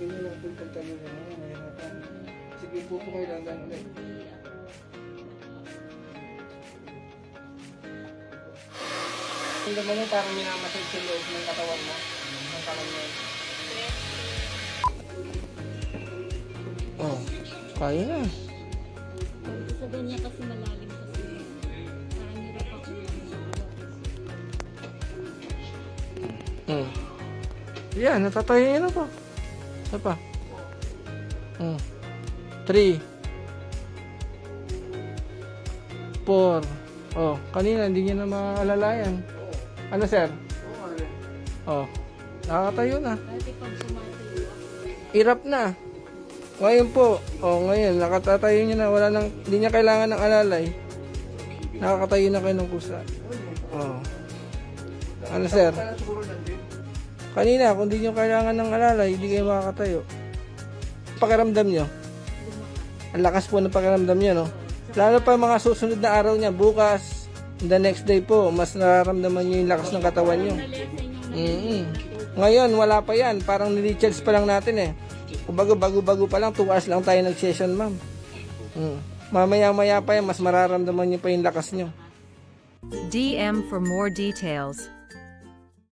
Ganyan lang po yung pagtayo na mahirapan. Sige po kayo lang ulit. Yung naman yung parang minamasid sa loob ng katawan mo. Ng katawan mo. Oh, kaya na. Sa ganyan kasi malalim kasi. Parang hirap ako. Yan, natatayo niya na po. Isa pa. 3 4. Oh, kanina hindi niya na maalalayan. Ano, sir? Oh, nakakatayo na. Dati pag sumatayo. Hirap na. Ngayon po, ngayon, nakatatayo niya na. Wala nang, hindi niya kailangan ng alalay. Nakakatayo na kayo ng kusa. Oh. Ano, sir? Kanina, kung hindi niyo kailangan ng alalay, hindi kayo makakatayo. Pakiramdam niyo. Ang lakas po ng pakiramdam niyo, no? Lalo pa mga susunod na araw niya, bukas, the next day po, mas nararamdaman niyo yung lakas ng katawan niyo. Ngayon, wala pa yan. Parang ni-recharge pa lang natin eh. Kumbaga, bago-bago pa lang, 2 hours lang tayo nag-session, ma'am. Mamaya-maya pa yan, mas mararamdaman niyo pa yung lakas niyo. DM for more details.